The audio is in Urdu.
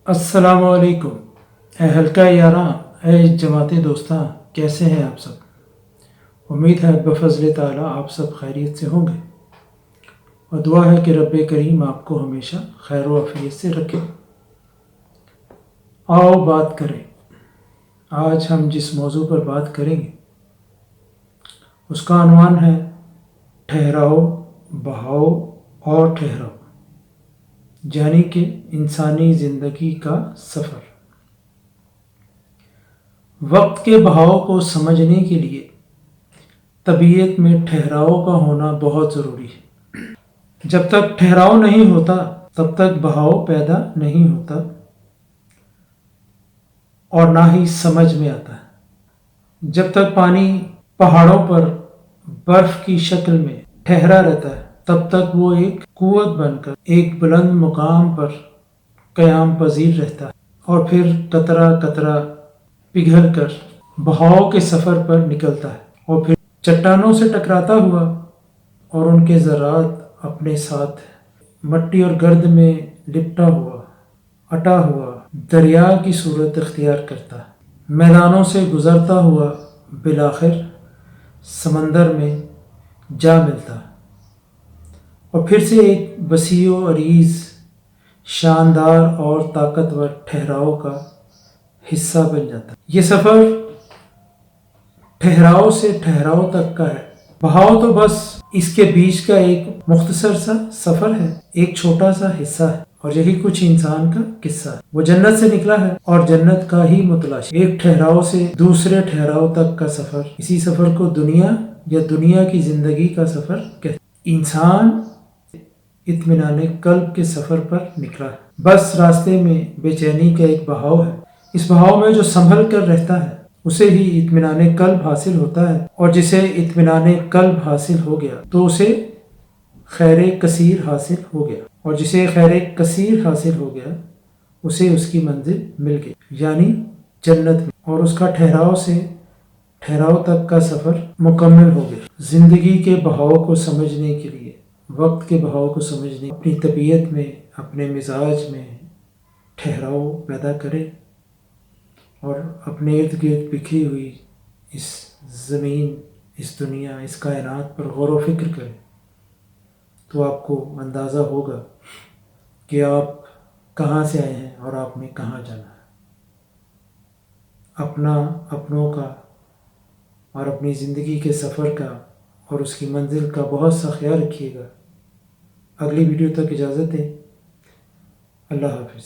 السلام علیکم اے حلقہ یاراں، اے جماعت دوستاں، کیسے ہیں آپ سب؟ امید ہے بفضل تعالیٰ آپ سب خیریت سے ہوں گے، اور دعا ہے کہ رب کریم آپ کو ہمیشہ خیر و عافیت سے رکھے۔ آؤ بات کریں۔ آج ہم جس موضوع پر بات کریں گے اس کا عنوان ہے ٹھہراؤ، بہاؤ اور ٹھہراؤ، یعنی کہ انسانی زندگی کا سفر۔ وقت کے بہاؤ کو سمجھنے کے لیے طبیعت میں ٹھہراؤ کا ہونا بہت ضروری ہے۔ جب تک ٹھہراؤ نہیں ہوتا تب تک بہاؤ پیدا نہیں ہوتا اور نہ ہی سمجھ میں آتا ہے۔ جب تک پانی پہاڑوں پر برف کی شکل میں ٹھہرا رہتا ہے تب تک وہ ایک قوت بن کر ایک بلند مقام پر قیام پذیر رہتا ہے، اور پھر قطرہ قطرہ پگھل کر بہاؤ کے سفر پر نکلتا ہے، اور پھر چٹانوں سے ٹکراتا ہوا اور ان کے ذرات اپنے ساتھ مٹی اور گرد میں لپٹا ہوا اٹا ہوا دریا کی صورت اختیار کرتا ہے، میدانوں سے گزرتا ہوا بالآخر سمندر میں جا ملتا ہے، اور پھر سے ایک وسیع و عریض، شاندار اور طاقتور ٹھہراؤ کا حصہ بن جاتا ہے۔ یہ سفر ٹھہراؤ سے ٹھہراؤ تک کا ہے۔ بہاؤ تو بس اس کے بیچ کا ایک مختصر سا سفر ہے، ایک چھوٹا سا حصہ ہے، اور یہی کچھ انسان کا قصہ ہے۔ وہ جنت سے نکلا ہے اور جنت کا ہی متلاشی، ایک ٹھہراؤ سے دوسرے ٹھہراؤ تک کا سفر۔ اسی سفر کو دنیا یا دنیا کی زندگی کا سفر کہتے ہیں۔ انسان اطمینان قلب کے سفر پر نکلا ہے، بس راستے میں بے چینی کا ایک بہاؤ ہے۔ اس بہاؤ میں جو سنبھل کر رہتا ہے اسے ہی اطمینان قلب حاصل ہوتا ہے، اور جسے اطمینان قلب حاصل ہو گیا تو اسے خیر کثیر حاصل ہو گیا، اور جسے خیر کثیر حاصل ہو گیا اسے اس کی منزل مل گئی، یعنی جنت میں، اور اس کا ٹھہراؤ سے ٹھہراؤ تک کا سفر مکمل ہو گیا۔ زندگی کے بہاؤ کو سمجھنے کے لیے، وقت کے بہاؤ کو سمجھنے، اپنی طبیعت میں، اپنے مزاج میں ٹھہراؤ پیدا کرے، اور اپنے ارد گرد بکھری ہوئی اس زمین، اس دنیا، اس کائنات پر غور و فکر کریں، تو آپ کو اندازہ ہوگا کہ آپ کہاں سے آئے ہیں اور آپ نے کہاں جانا ہے۔ اپنوں کا اور اپنی زندگی کے سفر کا اور اس کی منزل کا بہت سا خیال رکھیے گا۔ اگلی ویڈیو تک اجازت دیں۔ اللہ حافظ۔